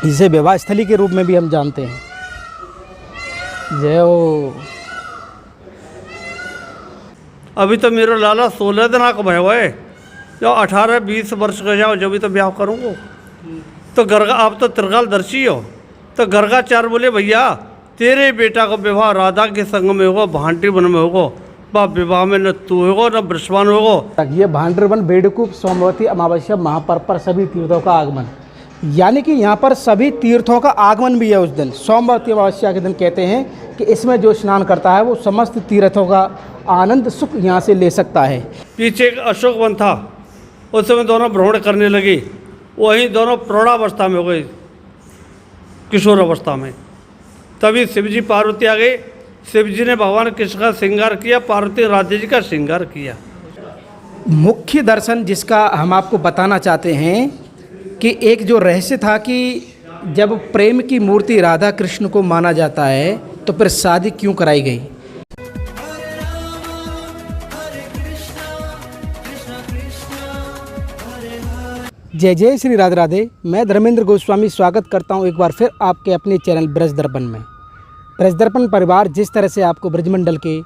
इसे विवाह स्थली के रूप में भी हम जानते हैं। जय हो। अभी तो मेरा लाला 16 दिन का भय हुआ है, जो 18-20 वर्ष का जाओ जब भी तो ब्याह करूँगा। तो घर का आप तो त्रिकाल दर्शी हो, तो घर का चार बोले भैया तेरे बेटा का विवाह राधा के संग में होगा, भांटी वन में होगा। बाप विवाह में न तू होगा न बृषवान होगा। ये भांडरवन, बेड़कूप, सोमवती, अमावस्या, महापर्व पर सभी तीर्थों का आगमन, यानी कि यहाँ पर सभी तीर्थों का आगमन भी है उस दिन। सोमवती अमावस्या के दिन कहते हैं कि इसमें जो स्नान करता है वो समस्त तीर्थों का आनंद सुख यहाँ से ले सकता है। पीछे एक अशोक वन था, उस समय दोनों भ्रमण करने लगे, वहीं दोनों प्रौढ़ावस्था में हो गए, किशोर अवस्था में। तभी शिवजी पार्वती आ गए। शिवजी ने भगवान कृष्ण का श्रृंगार किया, पार्वती राधे जी का श्रृंगार किया। मुख्य दर्शन जिसका हम आपको बताना चाहते हैं कि एक जो रहस्य था कि जब प्रेम की मूर्ति राधा कृष्ण को माना जाता है तो फिर शादी क्यों कराई गई। जय जय श्री राधे राधे। मैं धर्मेंद्र गोस्वामी स्वागत करता हूं एक बार फिर आपके अपने चैनल ब्रज दर्पण में। ब्रज दर्पण परिवार जिस तरह से आपको ब्रजमंडल के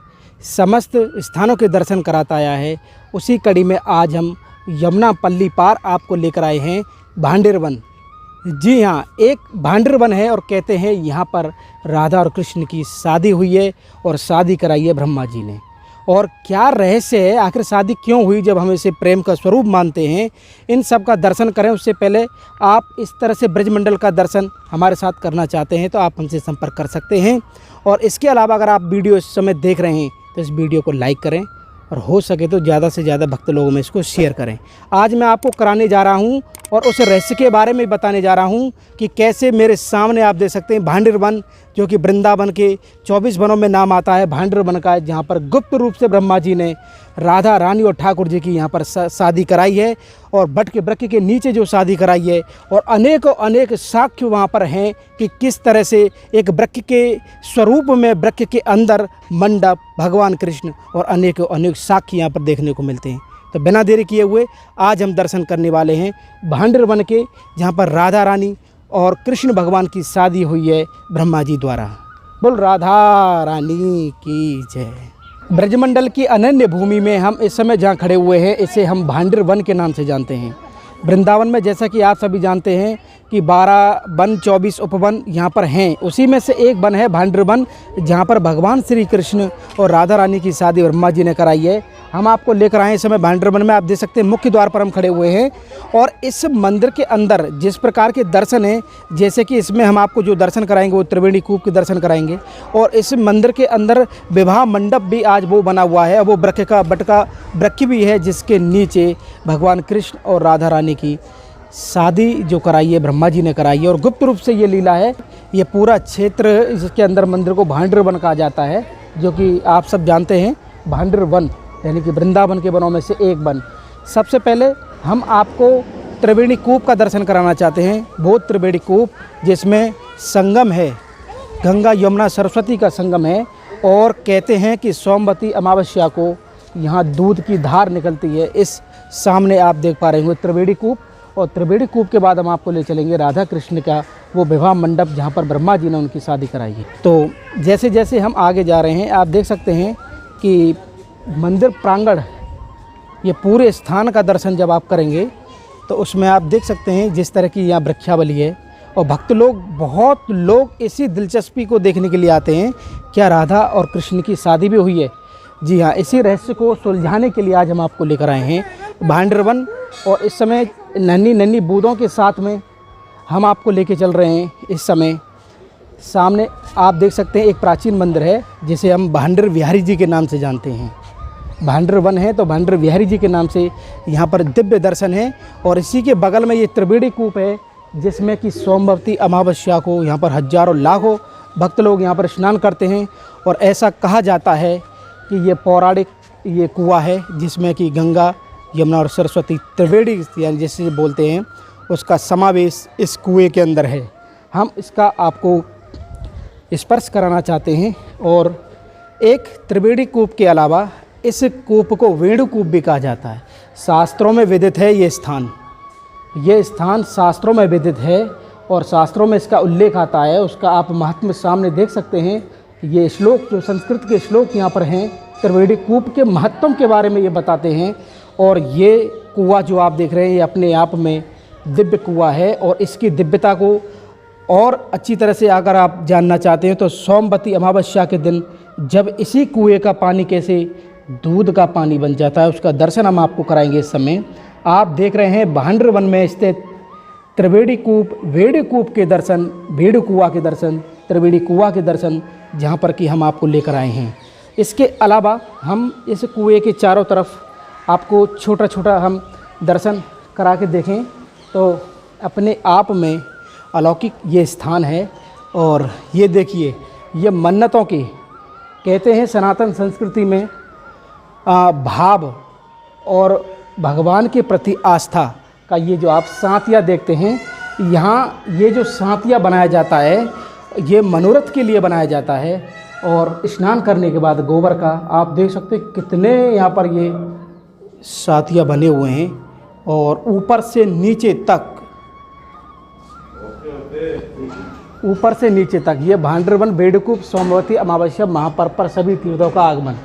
समस्त स्थानों के दर्शन कराता आया है, उसी कड़ी में आज हम यमुना पल्ली पार आपको लेकर आए हैं भांडेरवन। जी हाँ, एक भांडेरवन है और कहते हैं यहाँ पर राधा और कृष्ण की शादी हुई है और शादी कराई है ब्रह्मा जी ने। और क्या रहस्य है, आखिर शादी क्यों हुई, जब हम इसे प्रेम का स्वरूप मानते हैं, इन सब का दर्शन करें। उससे पहले आप इस तरह से ब्रजमंडल का दर्शन हमारे साथ करना चाहते हैं तो आप हमसे संपर्क कर सकते हैं। और इसके अलावा अगर आप वीडियो इस समय देख रहे हैं तो इस वीडियो को लाइक करें और हो सके तो ज़्यादा से ज़्यादा भक्त लोगों में इसको शेयर करें। आज मैं आपको कराने जा रहा हूं और उस रहस्य के बारे में बताने जा रहा हूं कि कैसे मेरे सामने आप देख सकते हैं भांडेरवन, जो कि वृंदावन के 24 वनों में नाम आता है, भांडेरवन का है, जहां पर गुप्त रूप से ब्रह्मा जी ने राधा रानी और ठाकुर जी की यहां पर शादी कराई है। और बट के वृक्ष के नीचे जो शादी कराई है, और अनेकों अनेक साक्ष्य वहां पर हैं कि किस तरह से एक वृक्ष के स्वरूप में, वृक्ष के अंदर मंडप, भगवान कृष्ण और अनेकों अनेक साक्ष्य यहाँ पर देखने को मिलते हैं। तो बिना देरी किए हुए आज हम दर्शन करने वाले हैं भांडेरवन के, जहाँ पर राधा रानी और कृष्ण भगवान की शादी हुई है ब्रह्मा जी द्वारा। बोल राधा रानी की जय। ब्रजमंडल की अनन्य भूमि में हम इस समय जहाँ खड़े हुए हैं, इसे हम भांडेरवन के नाम से जानते हैं। वृंदावन में जैसा कि आप सभी जानते हैं कि 12 वन 24 उपवन यहाँ पर हैं, उसी में से एक वन है भांडेरवन, जहाँ पर भगवान श्री कृष्ण और राधा रानी की शादी ब्रह्मा जी ने कराई है। हम आपको लेकर आए इस समय भांडेरवन में। आप देख सकते हैं मुख्य द्वार पर हम खड़े हुए हैं और इस मंदिर के अंदर जिस प्रकार के दर्शन हैं, जैसे कि इसमें हम आपको जो दर्शन कराएंगे वो त्रिवेणी कूप के दर्शन कराएंगे। और इस मंदिर के अंदर विवाह मंडप भी आज वो बना हुआ है, वो वृक्ष का बट का वृक्ष भी है, जिसके नीचे भगवान कृष्ण और राधा रानी की शादी जो कराई है ब्रह्मा जी ने कराई है। और गुप्त रूप से ये लीला है। ये पूरा क्षेत्र, इसके अंदर मंदिर को भांडेरवन कहा जाता है, जो कि आप सब जानते हैं भांडेरवन यानी कि वृंदावन के वनों में से एक वन। सबसे पहले हम आपको त्रिवेणी कूप का दर्शन कराना चाहते हैं। वो त्रिवेणी कूप जिसमें संगम है, गंगा यमुना सरस्वती का संगम है। और कहते हैं कि सोमवती अमावस्या को यहाँ दूध की धार निकलती है। इस सामने आप देख पा रहे होंगे त्रिवेणी कूप। और त्रिवेणी कूप के बाद हम आपको ले चलेंगे राधा कृष्ण का वो विवाह मंडप, जहाँ पर ब्रह्मा जी ने उनकी शादी कराई है। तो जैसे जैसे हम आगे जा रहे हैं, आप देख सकते हैं कि मंदिर प्रांगण, ये पूरे स्थान का दर्शन जब आप करेंगे तो उसमें आप देख सकते हैं जिस तरह की यहाँ वृक्षावली है। और भक्त लोग, बहुत लोग इसी दिलचस्पी को देखने के लिए आते हैं, क्या राधा और कृष्ण की शादी भी हुई है। जी हाँ, इसी रहस्य को सुलझाने के लिए आज हम आपको लेकर आए हैं भांडेरवन। और इस समय नन्ही नन्ही बूंदों के साथ में हम आपको लेके चल रहे हैं। इस समय सामने आप देख सकते हैं एक प्राचीन मंदिर है, जिसे हम भांडेर बिहारी जी के नाम से जानते हैं। भांडेरवन है तो भांडेर बिहारी जी के नाम से यहाँ पर दिव्य दर्शन है। और इसी के बगल में ये त्रिवेणी कूप है, जिसमें कि सोमवती अमावस्या को यहाँ पर हजारों लाखों भक्त लोग यहाँ पर स्नान करते हैं। और ऐसा कहा जाता है कि ये पौराणिक ये कुआं है, जिसमें कि गंगा यमुना और सरस्वती त्रिवेणी यानी जैसे बोलते हैं, उसका समावेश इस कुएं के अंदर है। हम इसका आपको स्पर्श कराना चाहते हैं। और एक त्रिवेणी कूप के अलावा इस कूप को वेणु कूप भी कहा जाता है। शास्त्रों में विदित है ये स्थान शास्त्रों में विदित है। और शास्त्रों में इसका उल्लेख आता है, उसका आप महात्म्य सामने देख सकते हैं। ये श्लोक जो संस्कृत के श्लोक यहाँ पर हैं, त्रिवेणी कूप के महत्व के बारे में ये बताते हैं। और ये कुआं जो आप देख रहे हैं ये अपने आप में दिव्य कुआं है, और इसकी दिव्यता को और अच्छी तरह से अगर आप जानना चाहते हैं तो सोमवती अमावस्या के दिन जब इसी कुएं का पानी कैसे दूध का पानी बन जाता है, उसका दर्शन हम आपको कराएंगे। इस समय आप देख रहे हैं भांडर वन में स्थित त्रिवेणी कूप, वेड़ी कूप के दर्शन, भेड़ कुआं के दर्शन, त्रिवेणी कुआं के दर्शन, जहाँ पर कि हम आपको लेकर आए हैं। इसके अलावा हम इस कुएं के चारों तरफ आपको छोटा छोटा हम दर्शन करा के देखें तो अपने आप में अलौकिक ये स्थान है। और ये देखिए, ये मन्नतों की, कहते हैं सनातन संस्कृति में भाव और भगवान के प्रति आस्था का ये जो आप सांतिया देखते हैं, यहाँ ये जो सांतिया बनाया जाता है ये मनोरथ के लिए बनाया जाता है। और स्नान करने के बाद गोबर का आप देख सकते हैं कितने यहाँ पर ये सांतिया बने हुए हैं, और ऊपर से नीचे तक ये भांडरवन, बेड़कूप, सोमवती अमावस्या महापर्व पर सभी तीर्थों का आगमन,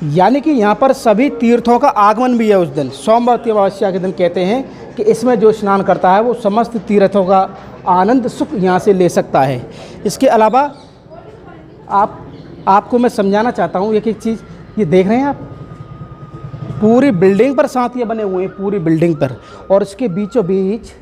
यानी कि यहाँ पर सभी तीर्थों का आगमन भी है उस दिन। सोमवती अमावस्या के दिन कहते हैं कि इसमें जो स्नान करता है वो समस्त तीर्थों का आनंद सुख यहाँ से ले सकता है। इसके अलावा आपको मैं समझाना चाहता हूँ एक चीज़, ये देख रहे हैं आप, पूरी बिल्डिंग पर सांतिया बने हुए हैं, पूरी बिल्डिंग पर, और इसके बीचों बीच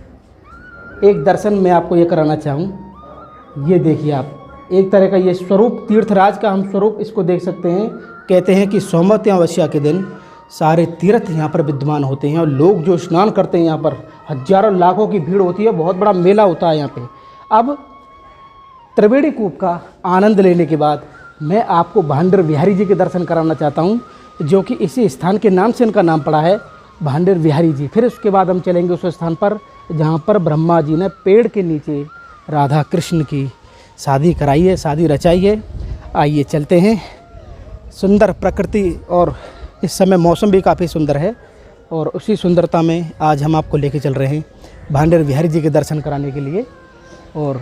एक दर्शन मैं आपको ये कराना चाहूँ। ये देखिए आप, एक तरह का ये स्वरूप, तीर्थराज का हम स्वरूप इसको देख सकते हैं। कहते हैं कि सोमवती अमावस्या के दिन सारे तीर्थ यहाँ पर विद्यमान होते हैं, और लोग जो स्नान करते हैं यहाँ पर हजारों लाखों की भीड़ होती है, बहुत बड़ा मेला होता है यहाँ पे। अब त्रिवेणी कूप का आनंद लेने के बाद मैं आपको भांडर बिहारी जी के दर्शन कराना चाहता हूँ, जो कि इसी स्थान के नाम से इनका नाम पड़ा है, भांडर बिहारी जी। फिर उसके बाद हम चलेंगे उस स्थान पर जहाँ पर ब्रह्मा जी ने पेड़ के नीचे राधा कृष्ण की शादी कराई है, शादी रचाई है। आइए चलते हैं। सुंदर प्रकृति और इस समय मौसम भी काफ़ी सुंदर है, और उसी सुंदरता में आज हम आपको लेके चल रहे हैं भांडर बिहारी जी के दर्शन कराने के लिए, और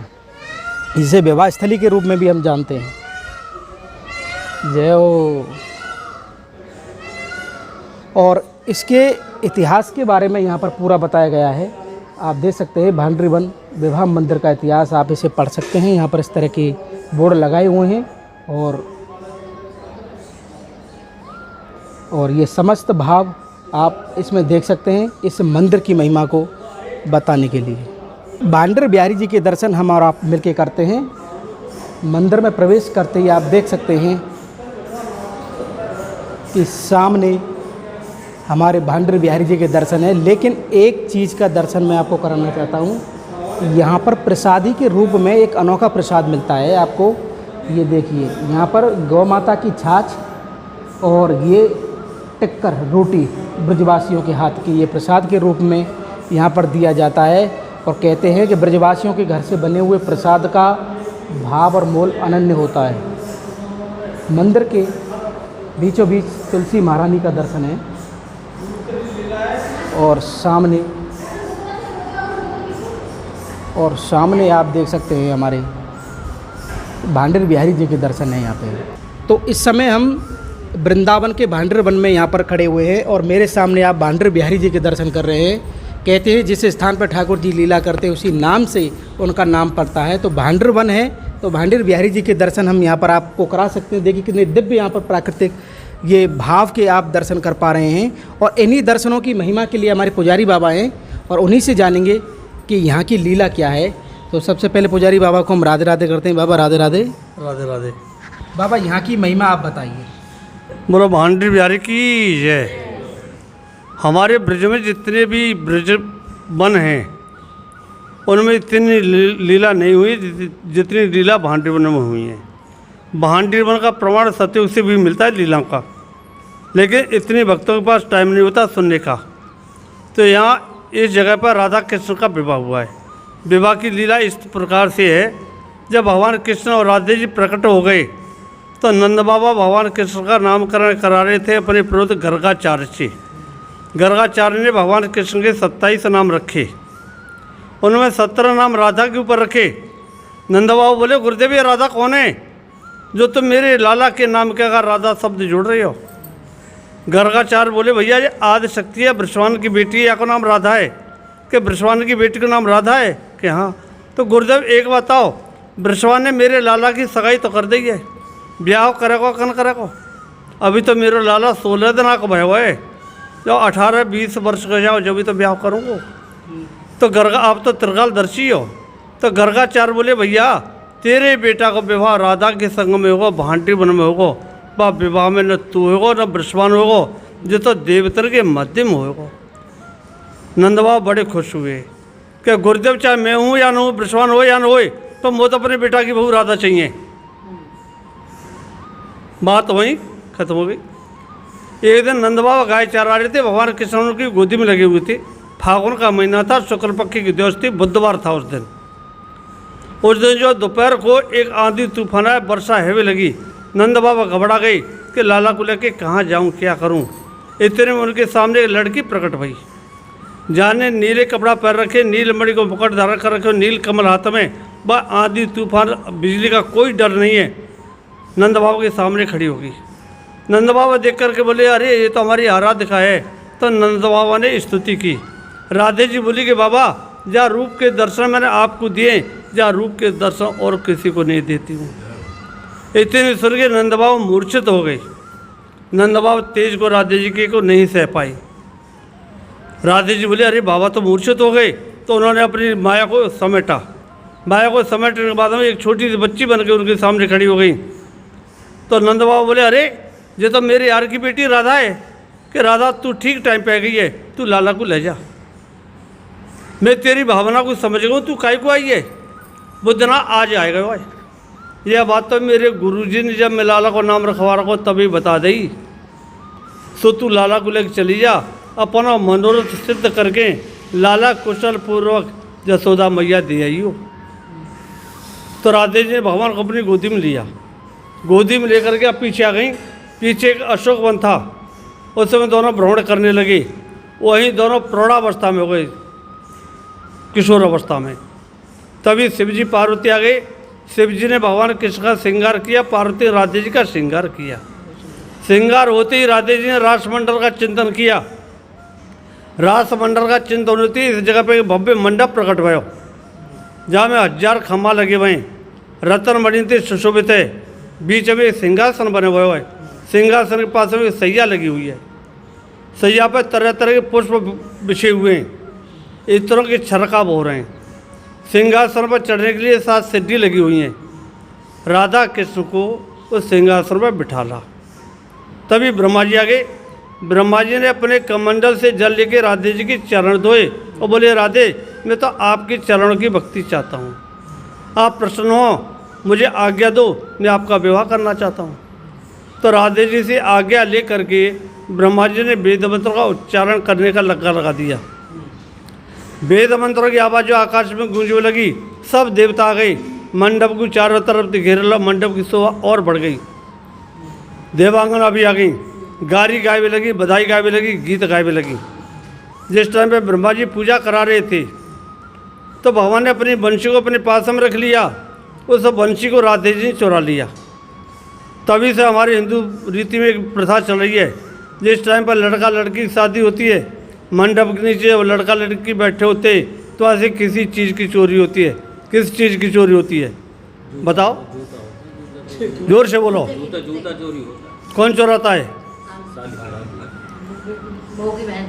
इसे विवाह स्थली के रूप में भी हम जानते हैं। जय हो। और इसके इतिहास के बारे में यहाँ पर पूरा बताया गया है। आप देख सकते हैं भांडरी वन विवाह मंदिर का इतिहास, आप इसे पढ़ सकते हैं। यहाँ पर इस तरह के बोर्ड लगाए हुए हैं, और ये समस्त भाव आप इसमें देख सकते हैं इस मंदिर की महिमा को बताने के लिए। भांडर बिहारी जी के दर्शन हम और आप मिलके करते हैं। मंदिर में प्रवेश करते ही आप देख सकते हैं कि सामने हमारे भांडर बिहारी जी के दर्शन है। लेकिन एक चीज़ का दर्शन मैं आपको कराना चाहता हूँ। यहाँ पर प्रसादी के रूप में एक अनोखा प्रसाद मिलता है आपको। ये देखिए, यहाँ पर गौ माता की छाछ और ये टिक्कर रोटी ब्रजवासियों के हाथ की, ये प्रसाद के रूप में यहाँ पर दिया जाता है। और कहते हैं कि ब्रजवासियों के घर से बने हुए प्रसाद का भाव और मोल अनन्य होता है। मंदिर के बीचों बीच तुलसी महारानी का दर्शन है, और सामने आप देख सकते हैं हमारे भांडर बिहारी जी के दर्शन है यहाँ पे। तो इस समय हम वृंदावन के भांडर वन में यहाँ पर खड़े हुए हैं, और मेरे सामने आप भांडर बिहारी जी के दर्शन कर रहे हैं। कहते हैं जिस स्थान पर ठाकुर जी लीला करते हैं उसी नाम से उनका नाम पड़ता है। तो भांडर वन है, तो भांडर बिहारी जी के दर्शन हम यहाँ पर आपको करा सकते हैं। देखिए कितने दिव्य यहाँ पर प्राकृतिक ये भाव के आप दर्शन कर पा रहे हैं। और इन्हीं दर्शनों की महिमा के लिए हमारे पुजारी बाबा हैं, और उन्हीं से जानेंगे कि यहाँ की लीला क्या है। तो सबसे पहले पुजारी बाबा को हम राधे राधे करते हैं। बाबा राधे राधे। राधे राधे। बाबा यहाँ की महिमा आप बताइए। बोलो भांडर बिहारी की जय। हमारे ब्रज में जितने भी ब्रज वन हैं उनमें इतनी लीला नहीं हुई जितनी लीला भांडर वन में हुई है। भांडर वन का प्रमाण सत्युग से भी मिलता है लीला का, लेकिन इतने भक्तों के पास टाइम नहीं होता सुनने का। तो यहाँ इस जगह पर राधा कृष्ण का विवाह हुआ है। विवाह की लीला इस प्रकार से है, जब भगवान कृष्ण और राधे जी प्रकट हो गए तो नंद बाबा भगवान कृष्ण का नामकरण करा रहे थे अपने पुत्र गर्गाचार्य से। गर्गाचार्य ने भगवान कृष्ण के 27 नाम रखे। उनमें 17 नाम राधा के ऊपर रखे। नंदा बाबा बोले गुरुदेव ये राधा कौन है जो तुम मेरे लाला के नाम के अगर राधा शब्द जोड़ रहे हो। गर्गाचार्य बोले भैया ये आदि शक्ति है, बृषवान की बेटी है, या को नाम राधा है कि बृषवान की बेटी का नाम राधा है कि हाँ। तो गुरुदेव एक बताओ, बृषवान ने मेरे लाला की सगाई तो कर दी है, ब्याह करेगा कन करेगा। अभी तो मेरा लाला 16 दिन का भयो है, जो 18-20 वर्ष का जाओ जब भी तो ब्याह करूँगा। तो गर्गा आप तो त्रिकालदर्शी हो। तो गर्गाचार्य बोले भैया तेरे बेटा का विवाह राधा के संग में होगा, भांटी वन में होगा। बा विवाह में न तू होगा न बृषवान होगा, जो तो देवतर के मध्यम होगा। नंद बाबा बड़े खुश हुए कि गुरुदेव चाहे मैं हूँ या न हूँ, बृषवान हो या न हो, तो मुझे तो अपने बेटा की बहू राधा चाहिए। बात वहीं खत्म हो गई। एक दिन नंद बाबा गाय चरा रहे थे, भगवान कृष्ण उनकी गोदी में लगे हुए थे। फागुन का महीना था, शुक्ल पक्ष की दिवस थी, बुधवार था उस दिन। जो दोपहर को एक आंधी तूफान आया, वर्षा हैवी लगी। नंद बाबा घबरा गई कि लाला को लेके कहाँ जाऊँ, क्या करूँ। इतने में उनके सामने एक लड़की प्रकट हुई, जाने नीले कपड़ा पहन रखे, नील मणि को मुकुट धारण कर रखे, नील कमल हाथ में। वह आंधी तूफान बिजली का कोई डर नहीं है, नंद बाबा के सामने खड़ी होगी। नंद बाबा देख करके बोले अरे ये तो हमारी आराधिका है। तो नंद बाबा ने स्तुति की। राधे जी बोली कि बाबा जहाँ रूप के दर्शन मैंने आपको दिए, जहाँ रूप के दर्शन और किसी को नहीं देती हूँ। इतने सुन के नंद बाबा मूर्छित हो गई। नंद बाबा तेज को राधे जी के को नहीं सह पाई। राधे जी बोले अरे बाबा तो मूर्छित हो गए। तो उन्होंने अपनी माया को समेटा। माया को समेटने के बाद में एक छोटी सी बच्ची बन के उनके सामने खड़ी हो गई। तो नंद बाबा बोले अरे ये तो मेरे यार की बेटी राधा है कि राधा तू ठीक टाइम पे आ गई है, तू लाला को ले जा। मैं तेरी भावना को समझ गया हूँ, तू काहे को आई है। वो दिन आज आएगा भाई। यह बात तो मेरे गुरुजी ने जब मैं लाला को नाम रखवा रखो तभी बता दी। सो तू लाला को लेकर चली जा, अपना मनोरथ सिद्ध करके लाला कुशल पूर्वक यशोदा मैया दे आई हो। तो राधे जी ने भगवान को अपनी गोदी में लिया। गोदी में लेकर के अब पीछे आ गई। पीछे एक अशोक वन था, उस समय दोनों भ्रमण करने लगे। वहीं दोनों प्रौढ़ावस्था में हो गए, किशोर अवस्था में। तभी शिवजी पार्वती आ गई। शिवजी ने भगवान कृष्ण का श्रृंगार किया, पार्वती राधे जी का श्रृंगार किया। श्रृंगार होते ही राधे जी ने रासमंडल का चिंतन किया। रासमंडल का चिंतन होती इस जगह पे भव्य मंडप प्रकट भयो, जहाँ में 1000 खम्भा लगे हुए हैं, रतन मणि से सुशोभित है। बीच में सिंहासन बने हुए है। सिंहासन के पास में सैया लगी हुई है। सैया पर तरह तरह के पुष्प बिछे हुए हैं, इस तरह के छरकाव हो रहे हैं। सिंहासन पर चढ़ने के लिए 7 सीढ़ी लगी हुई हैं। राधा कृष्ण को उस सिंहासन पर बिठाला। तभी ब्रह्मा जी आ गए। ब्रह्मा जी ने अपने कमंडल से जल लेके राधे जी के चरण धोए और बोले राधे मैं तो आपके चरणों की भक्ति चाहता हूँ, आप प्रसन्न हो, मुझे आज्ञा दो, मैं आपका विवाह करना चाहता हूँ। तो राधे जी से आज्ञा ले करके ब्रह्मा जी ने वेद मंत्र का उच्चारण करने का लगा लगा दिया। वेद मंत्रों की आवाज़ जो आकाश में गूंजने लगी, सब देवता आ गए। मंडप को चारों तरफ से घेर ला, मंडप की शोभा और बढ़ गई। देवांगना भी आ गई, गारी गायबे लगी, बधाई गायबे लगी, गीत गायबे लगी। जिस टाइम पे ब्रह्मा जी पूजा करा रहे थे तो भगवान ने अपनी बंशी को अपने पास में रख लिया। उस बंशी को राधे जी ने चुरा लिया। तभी से हमारे हिंदू रीति में एक प्रथा चल रही है, जिस टाइम पर लड़का लड़की की शादी होती है, मंडप के नीचे लड़का लड़की बैठे होते तो ऐसे किसी चीज़ की चोरी होती है। किस चीज़ की चोरी होती है बताओ, जोर से बोलो। जूता चोरी होता है। कौन चोराता है? बहू की बहन,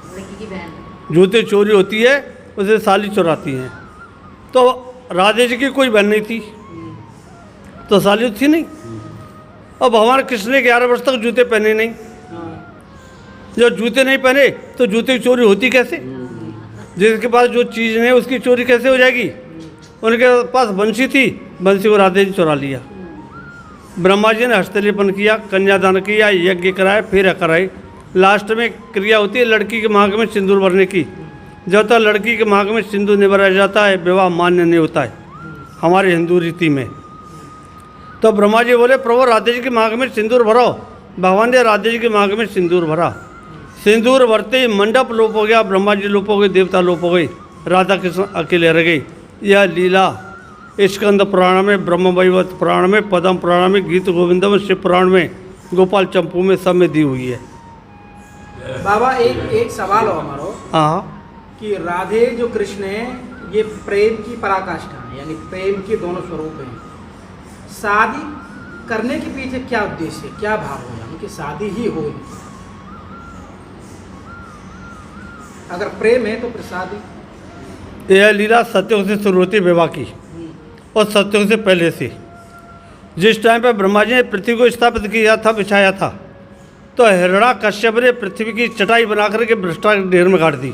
लड़की की बहन। जूते चोरी होती है, उसे साली चुराती हैं। तो राधे जी की कोई बहन नहीं थी, तो साली थी नहीं। और भगवान कृष्ण ने 11 वर्ष तक जूते पहने नहीं। जब जूते नहीं पहने तो जूते की चोरी होती कैसे? जिसके पास जो चीज़ नहीं उसकी चोरी कैसे हो जाएगी? उनके पास बंशी थी, बंशी को राधे जी चुरा लिया। ब्रह्मा जी ने हस्तलेपन किया, कन्यादान किया, यज्ञ कराए, फिर कराए। लास्ट में क्रिया होती है लड़की के मांग में सिंदूर भरने की। जब तक लड़की के मांग में सिंदूर नहीं भरा जाता है, विवाह मान्य नहीं होता है हमारे हिंदू रीति में। तो ब्रह्मा जी बोले प्रभु राधे जी की मांग में सिंदूर भरो। भगवान ने राधे जी की मांग में सिंदूर भरा। सिंदूर भरते ही मंडप लोप हो गया, ब्रह्मा जी लोप हो गए, देवता लोप हो गए। राधा कृष्ण अकेले रह गए। यह लीला स्कंद पुराण में, ब्रह्म वैवर्त पुराण में, पद्म पुराण में, गीत गोविंदम, शिव पुराण में, गोपाल चंपू में सब में दी हुई है। बाबा एक सवाल हो हमारो हाँ कि राधे जो कृष्ण है ये प्रेम की पराकाष्ठा है, यानी प्रेम के दोनों स्वरूप हैं। शादी करने के पीछे क्या उद्देश्य है, क्या भाव है, उनकी शादी ही हो। अगर प्रेम है तो फिर शादी। यह लीला सत्युग से शुरू होती विवाह की, और सत्युग से पहले से। जिस टाइम पर ब्रह्मा जी ने पृथ्वी को स्थापित किया था, बिछाया था, तो हिरण्याकश्यप ने पृथ्वी की चटाई बना करके भ्रष्टा के ढेर में गाड़ दी।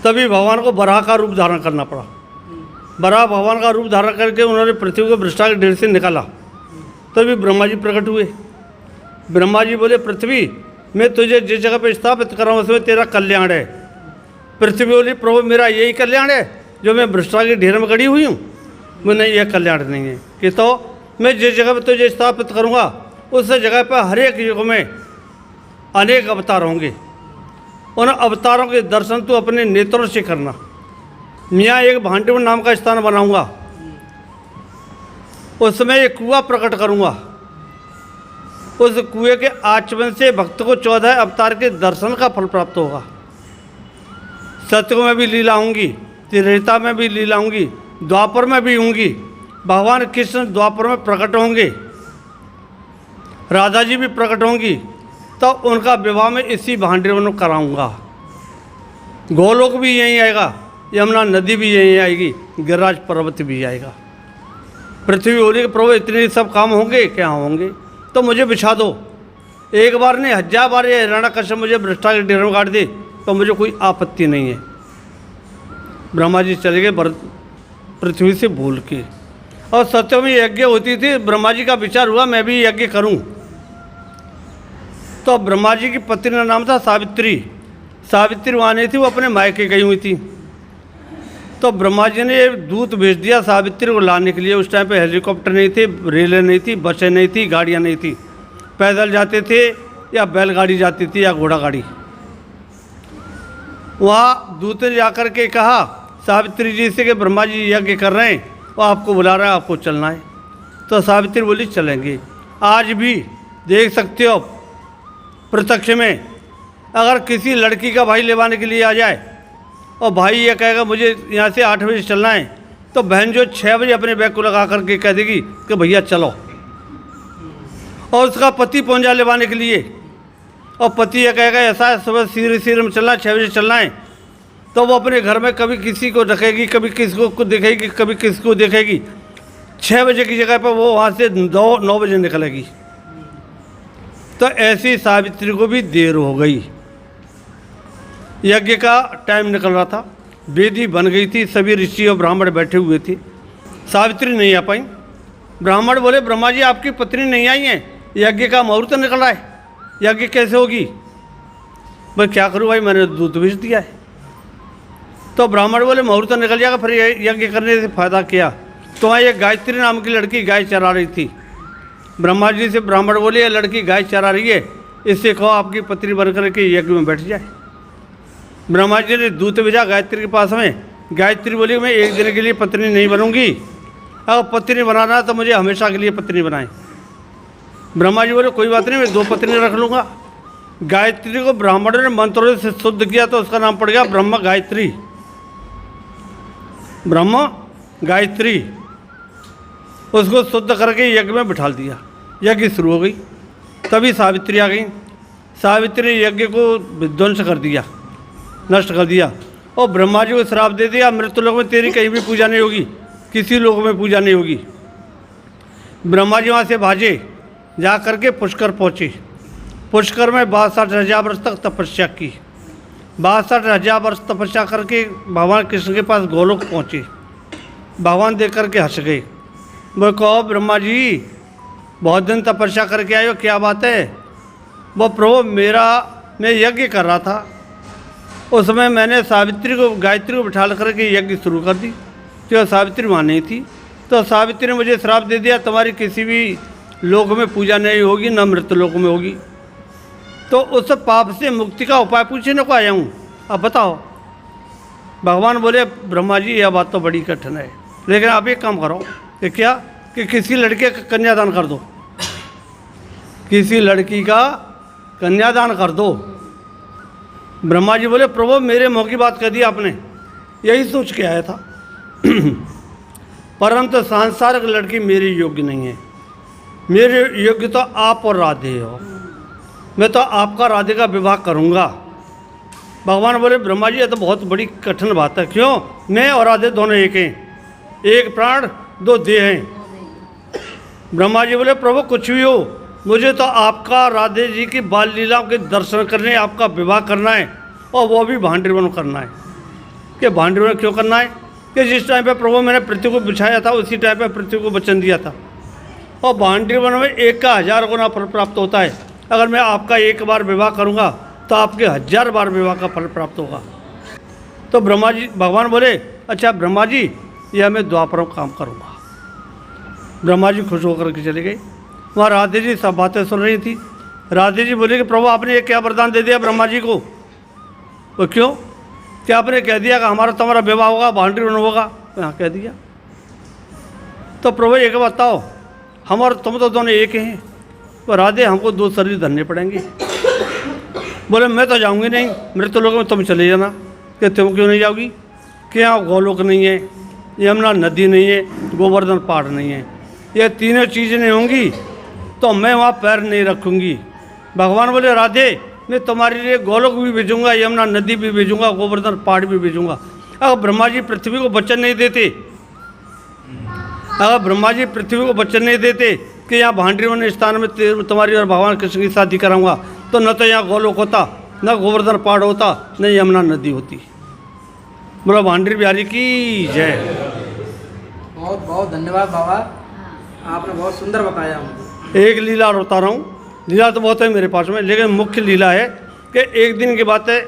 तभी भगवान को बराह का रूप धारण करना पड़ा। बराह भगवान का रूप धारण करके उन्होंने पृथ्वी को भ्रष्टा के ढेर से निकाला। तभी ब्रह्मा जी प्रकट हुए। ब्रह्मा जी बोले, पृथ्वी मैं तुझे जिस जगह पर स्थापित कर रहा हूँ उसमें तेरा कल्याण है। पृथ्वी बोली, प्रभु मेरा यही कल्याण है जो मैं भ्रष्टा के ढेर में गड़ी हुई हूँ? मैं नहीं, यह कल्याण नहीं है। कि तो मैं जिस जगह पर तुझे स्थापित करूँगा उस जगह पर हर एक युग में अनेक अवतार होंगे। उन अवतारों के दर्शन तू अपने नेत्रों से करना। मियाँ एक भांडुप नाम का स्थान बनाऊंगा, उसमें एक कुआं प्रकट करूंगा। उस कुएं के आचमन से भक्त को 14 अवतार के दर्शन का फल प्राप्त होगा। सत्युग में भी लीला होंगी, त्रेता में भी लीला होंगी, द्वापर में भी होंगी। भगवान कृष्ण द्वापर में प्रकट होंगे, राधा जी भी प्रकट होंगी, तो उनका विवाह में इसी भांडे में कराऊंगा। गोलोक भी यहीं आएगा, यमुना नदी भी यहीं आएगी, गिरिराज पर्वत भी आएगा। पृथ्वी बोली कि प्रभु इतने सब काम होंगे क्या? होंगे तो मुझे बिछा दो। एक बार नहीं 1000 बार ये हिरण्याकश्यप मुझे भ्रष्टा के ढेर में काट दे तो मुझे कोई आपत्ति नहीं है। ब्रह्मा जी चले गए पृथ्वी से भूल के। और सत्य में यज्ञ होती थी, ब्रह्मा जी का विचार हुआ मैं भी यज्ञ करूं। तो ब्रह्मा जी की पत्नी का नाम था सावित्री। सावित्री वहाँ नहीं थी, वो अपने मायके गई हुई थी। तो ब्रह्मा जी ने दूत भेज दिया सावित्री को लाने के लिए। उस टाइम पे हेलीकॉप्टर नहीं थे, रेलें नहीं थी, बसें नहीं थी, गाड़ियाँ नहीं थी। पैदल जाते थे या बैलगाड़ी जाती थी या घोड़ा गाड़ी। वहाँ दूत ने जाकर के कहा सावित्री जी से कि ब्रह्मा जी यज्ञ कर रहे हैं, वो आपको बुला रहा है, आपको चलना है। तो सावित्री बोली चलेंगे। आज भी देख सकते हो प्रत्यक्ष में, अगर किसी लड़की का भाई लेवाने के लिए आ जाए और भाई ये कहेगा मुझे यहाँ से 8 बजे चलना है, तो बहन जो 6 बजे अपने बैग को लगा करके कह देगी कि भैया चलो। और उसका पति पहुँच जाए लेवाने के लिए, और पति ये कहेगा ऐसा है सुबह सीर में चलना है, 6 बजे चलना है, तो वो अपने घर में कभी किसी को रखेगी, कभी किसी को देखेगी, कभी किसी को देखेगी। 6 बजे की जगह पर वो वहाँ से 9 बजे निकलेगी। तो ऐसी सावित्री को भी देर हो गई। यज्ञ का टाइम निकल रहा था, वेदी बन गई थी, सभी ऋषि और ब्राह्मण बैठे हुए थे। सावित्री नहीं आ पाई। ब्राह्मण बोले ब्रह्मा जी आपकी पत्नी नहीं आई है, यज्ञ का मुहूर्त निकल रहा है, यज्ञ कैसे होगी? भाई क्या करूँ भाई, मैंने दूध भेज दिया है। तो ब्राह्मण बोले मुहूर्त निकल जाएगा, फिर यज्ञ करने से फायदा क्या? तो वहाँ एक गायत्री नाम की लड़की गाय चरा रही थी। ब्रह्मा जी से ब्राह्मण बोले ये लड़की गाय चरा रही है, इससे कहो आपकी पत्नी बन करके यज्ञ में बैठ जाए। ब्रह्मा जी ने दूत भेजा गायत्री के पास में। गायत्री बोली मैं एक दिन के लिए पत्नी नहीं बनूंगी, अगर पत्नी बनाना है तो मुझे हमेशा के लिए पत्नी बनाए। ब्रह्मा जी बोले कोई बात नहीं, मैं 2 पत्नी रख लूँगा। गायत्री को ब्राह्मणों ने मंत्रों से शुद्ध किया तो उसका नाम पड़ गया ब्रह्म गायत्री। ब्रह्म गायत्री उसको शुद्ध करके यज्ञ में बिठा दिया। यज्ञ शुरू हो गई। तभी सावित्री आ गई। सावित्री ने यज्ञ को विध्वंस कर दिया, नष्ट कर दिया, और ब्रह्मा जी को श्राप दे दिया मृत्यु लोक में तेरी कहीं भी पूजा नहीं होगी, किसी लोक में पूजा नहीं होगी। ब्रह्मा जी वहाँ से भाजे, जा करके पुष्कर पहुँचे। पुष्कर में 62,000 वर्ष तक तपस्या की। 62,000 वर्ष तपस्या करके भगवान कृष्ण के पास गोलोक पहुँचे। भगवान देख करके हंस गए। वो कहो ब्रह्मा जी बहुत दिन तपस्या करके आए हो, क्या बात है? वो प्रभु मैं यज्ञ कर रहा था, उस समय मैंने सावित्री को गायत्री को बिठा करके यज्ञ शुरू कर दी, तो सावित्री वहाँ नहीं थी। तो सावित्री ने मुझे श्राप दे दिया तुम्हारी किसी भी लोक में पूजा नहीं होगी, न मृत्यु लोक में होगी। तो उस पाप से मुक्ति का उपाय पूछने को आया हूँ, अब बताओ। भगवान बोले ब्रह्मा जी यह बात तो बड़ी कठिन है, लेकिन आप एक काम करो कि क्या कि किसी लड़के का कन्यादान कर दो, किसी लड़की का कन्यादान कर दो। ब्रह्मा जी बोले प्रभु मेरे मुँह की बात कह दी आपने, यही सोच के आया था परंतु सांसारिक लड़की मेरी योग्य नहीं है, मेरे योग्य तो आप और राधे हो, मैं तो आपका राधे का विवाह करूँगा। भगवान बोले ब्रह्मा जी ये तो बहुत बड़ी कठिन बात है, क्यों? मैं और राधे दोनों एक हैं, एक प्राण दो देह हैं। ब्रह्मा जी बोले प्रभु कुछ भी हो, मुझे तो आपका राधे जी की बाल लीलाओं के दर्शन करने, आपका विवाह करना है, और वो भी भांडीवन करना है। कि भांडीवन क्यों करना है? कि जिस टाइम पे प्रभु मैंने पृथ्वी को बिछाया था उसी टाइम पे पृथ्वी को वचन दिया था, और भांडीवन में 1 का 1000 गुना फल प्राप्त होता है। अगर मैं आपका एक बार विवाह करूँगा तो आपके 1000 बार विवाह का फल प्राप्त होगा। तो ब्रह्मा जी भगवान बोले अच्छा ब्रह्मा जी यह मैं द्वापरों काम करूँगा। ब्रह्मा जी खुश होकर के चले गए। वहाँ राधे जी सब बातें सुन रही थी। राधे जी बोले कि प्रभु आपने ये क्या वरदान दे दिया ब्रह्मा जी को? वो क्यों? क्या आपने कह दिया कि हमारा तुम्हारा विवाह होगा, भांडीवन होगा? हाँ कह दिया। तो प्रभु एक बताओ, हम और तुम तो दोनों एक हैं, तो राधे हमको 2 शरीर धरने पड़ेंगे। बोले मैं तो जाऊंगी नहीं, मृत्यु में तुम चले जाना। कि तुम क्यों नहीं जाओगी? कि यहाँ गोलोक नहीं है, यमुना नदी नहीं है, गोवर्धन पहाड़ नहीं है, ये तीनों चीज़ें नहीं होंगी तो मैं वहाँ पैर नहीं रखूँगी। भगवान बोले राधे मैं तुम्हारे लिए गोलोक भी भेजूँगा, यमुना नदी भी भेजूँगा, गोवर्धन पहाड़ भी भेजूँगा। अगर ब्रह्मा जी पृथ्वी को वचन नहीं देते, अगर ब्रह्मा जी पृथ्वी को वचन नहीं देते कि यहाँ भांडीवन स्थान में तुम्हारी और भगवान कृष्ण की शादी कराऊंगा, तो न तो यहाँ गोलोक होता, न गोवर्धन पहाड़ होता, न यमुना नदी होती। बोला भांडी बिहारी की जय। बहुत बहुत धन्यवाद बाबा, आपने बहुत सुंदर बताया हमको। एक लीला और बता रहा हूँ, लीला तो बहुत है मेरे पास में, लेकिन मुख्य लीला है कि एक दिन की बात है।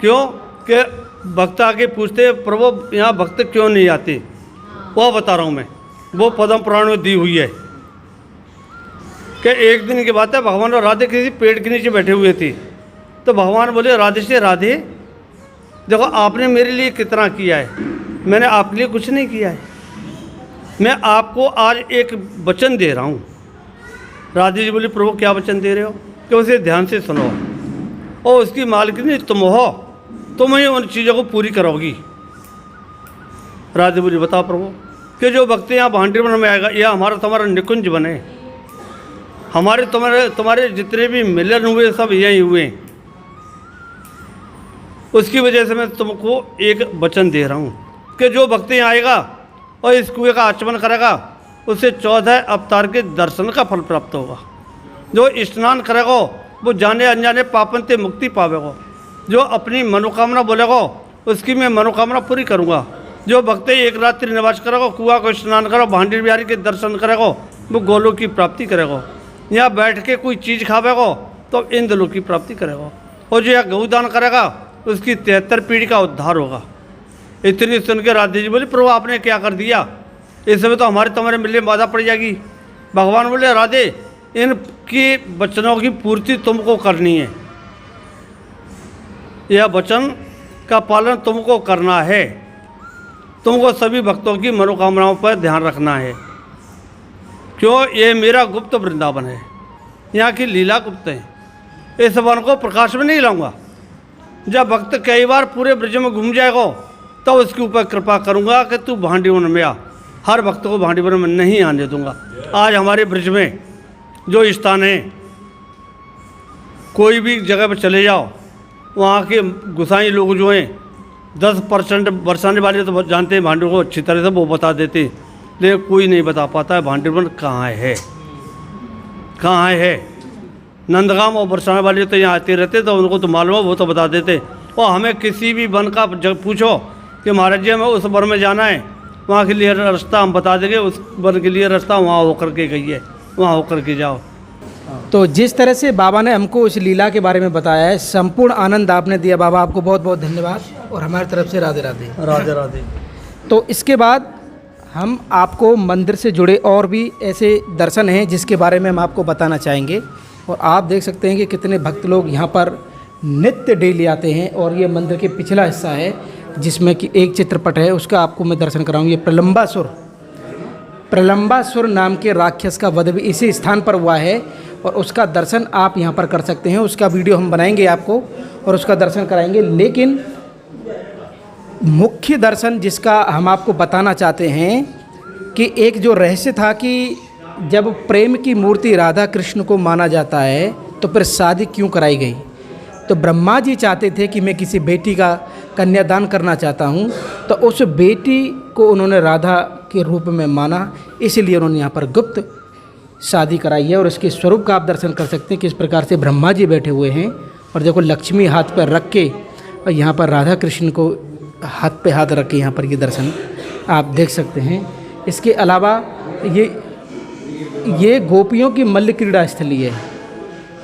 क्यों? कि भक्त आके पूछते प्रभु यहाँ भक्त क्यों नहीं आते, वो बता रहा हूँ मैं, वो पद्म पुराण में दी हुई है। कि एक दिन की बात है, भगवान और राधे किसी पेड़ के नीचे बैठे हुए थे। तो भगवान बोले राधे से राधे देखो आपने मेरे लिए कितना किया है, मैंने आपके लिए कुछ नहीं किया है, मैं आपको आज एक वचन दे रहा हूँ। राधे जी बोली प्रभु क्या वचन दे रहे हो? कि उसे ध्यान से सुनो, और उसकी मालकिनी तुम हो, तुम ही उन चीज़ों को पूरी करोगी। राधे बोली बताओ प्रभु कि जो भक्त यहाँ भांडीवन में आएगा, यह हमारा तुम्हारा निकुंज बने, हमारे तुम्हारे जितने भी मिलन हुए सब यही हुए, उसकी वजह से मैं तुमको एक वचन दे रहा हूँ कि जो भक्त यहाँ आएगा और इस कुएं का आचमन करेगा उसे 14 अवतार के दर्शन का फल प्राप्त होगा। जो स्नान करेगा वो जाने अनजाने पापन से मुक्ति पावेगा। जो अपनी मनोकामना बोलेगा उसकी मैं मनोकामना पूरी करूँगा। जो भक्त एक रात्रि निवास करेगा, कुआं को स्नान करेगा, भांडी बिहारी के दर्शन करेगा, वो गोलोक की प्राप्ति करेगा। यहाँ बैठ के कोई चीज़ खावेगा तो इंद्रलोक की प्राप्ति करेगा। और जो यहाँ गौदान करेगा उसकी 73 पीढ़ी का उद्धार होगा। इतनी सुन के राधे जी बोली प्रभु आपने क्या कर दिया, इस समय तो हमारे तुम्हारे मिलने बाधा पड़ जाएगी। भगवान बोले राधे इनकी वचनों की पूर्ति तुमको करनी है, यह वचन का पालन तुमको करना है, तुमको सभी भक्तों की मनोकामनाओं पर ध्यान रखना है। क्यों? ये मेरा गुप्त वृंदावन है, यहाँ की लीला गुप्त है, इस वन को प्रकाश में नहीं लाऊंगा। जब भक्त कई बार पूरे ब्रज में घूम जाएगा तो उसके ऊपर कृपा करूंगा कि तू भांडीवन में आ। हर भक्त को भांडीवन में नहीं आने दूंगा। आज हमारे ब्रज में जो स्थान है, कोई भी जगह पर चले जाओ, वहाँ के गुसाई लोग जो हैं 10% बरसाने वाले तो जानते हैं भांडीवन को अच्छी तरह से, वो बता देते, लेकिन कोई नहीं बता पाता है भांडीवन कहाँ है, कहाँ है। नंदगांव और बरसाने वाले तो यहाँ आते रहते, तो उनको तो मालूम है, वो तो बता देते। और हमें किसी भी वन का जब पूछो कि महाराज जी हमें उस वन में जाना है, वहाँ के लिए रास्ता हम बता देंगे, उस वन के लिए रास्ता वहाँ होकर के गई है, वहाँ होकर के जाओ। तो जिस तरह से बाबा ने हमको इस लीला के बारे में बताया है, संपूर्ण आनंद आपने दिया बाबा, आपको बहुत बहुत धन्यवाद और हमारी तरफ से राधे राधे। राधे राधे। तो इसके बाद हम आपको मंदिर से जुड़े और भी ऐसे दर्शन हैं जिसके बारे में हम आपको बताना चाहेंगे। और आप देख सकते हैं कि कितने भक्त लोग यहाँ पर नित्य डेली आते हैं। और ये मंदिर के पिछला हिस्सा है, जिसमें कि एक चित्रपट है, उसका आपको मैं दर्शन कराऊंगी। प्रलंबासुर नाम के राक्षस का वध भी इसी स्थान पर हुआ है और उसका दर्शन आप यहाँ पर कर सकते हैं। उसका वीडियो हम बनाएंगे आपको और उसका दर्शन कराएंगे। लेकिन मुख्य दर्शन जिसका हम आपको बताना चाहते हैं कि एक जो रहस्य था कि जब प्रेम की मूर्ति राधा कृष्ण को माना जाता है तो फिर शादी क्यों कराई गई। तो ब्रह्मा जी चाहते थे कि मैं किसी बेटी का कन्यादान करना चाहता हूँ, तो उस बेटी को उन्होंने राधा के रूप में माना, इसलिए उन्होंने यहाँ पर गुप्त शादी कराई है। और इसके स्वरूप का आप दर्शन कर सकते हैं किस प्रकार से ब्रह्मा जी बैठे हुए हैं और देखो लक्ष्मी हाथ पर रख के और यहाँ पर राधा कृष्ण को हाथ पे हाथ रख के यहाँ पर ये दर्शन आप देख सकते हैं। इसके अलावा ये गोपियों की मल्ल क्रीड़ा स्थली है,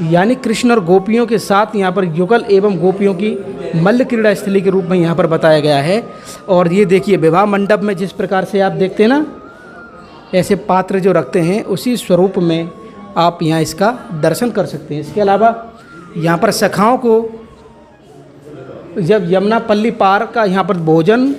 यानी कृष्ण और गोपियों के साथ यहाँ पर युगल एवं गोपियों की मल्ल क्रीड़ा स्थली के रूप में यहाँ पर बताया गया है। और ये देखिए विवाह मंडप में जिस प्रकार से आप देखते हैं ना, ऐसे पात्र जो रखते हैं उसी स्वरूप में आप यहाँ इसका दर्शन कर सकते हैं। इसके अलावा यहाँ पर सखाओं को जब यमुना पल्ली पार का यहाँ पर भोजन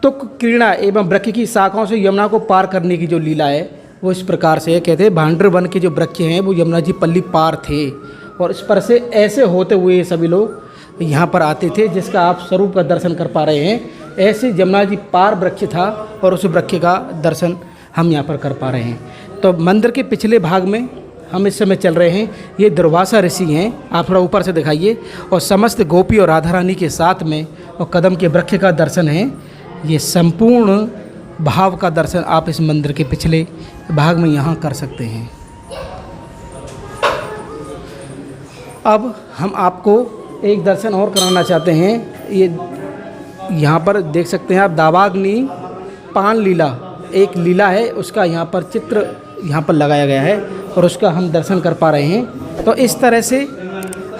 तुक क्रीड़ा एवं वृक्ष की शाखाओं से यमुना को पार करने की जो लीला है वो इस प्रकार से है। कहते हैं भांडर वन के जो वृक्ष हैं वो यमुना जी पल्ली पार थे और इस पर से ऐसे होते हुए सभी लोग यहाँ पर आते थे, जिसका आप स्वरूप का दर्शन कर पा रहे हैं। ऐसे यमुना जी पार वृक्ष था और उस वृक्ष का दर्शन हम यहाँ पर कर पा रहे हैं। तो मंदिर के पिछले भाग में हम इस समय चल रहे हैं। ये दुर्वासा ऋषि हैं, आप थोड़ा ऊपर से दिखाइए, और समस्त गोपी और राधा रानी के साथ में और कदम के वृक्ष का दर्शन है। ये संपूर्ण भाव का दर्शन आप इस मंदिर के पिछले भाग में यहाँ कर सकते हैं। अब हम आपको एक दर्शन और कराना चाहते हैं। ये यहाँ पर देख सकते हैं आप दावाग्नि पान लीला, एक लीला है, उसका यहाँ पर चित्र यहाँ पर लगाया गया है और उसका हम दर्शन कर पा रहे हैं। तो इस तरह से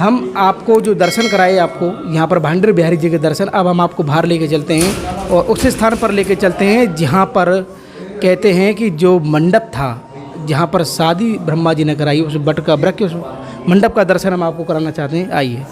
हम आपको जो दर्शन कराए आपको यहाँ पर भांडर बिहारी जी के दर्शन, अब हम आपको बाहर लेके चलते हैं और उस स्थान पर लेके चलते हैं जहाँ पर कहते हैं कि जो मंडप था जहाँ पर शादी ब्रह्मा जी ने कराई, उस बट का वृक्ष, उस मंडप का दर्शन हम आपको कराना चाहते हैं। आइए।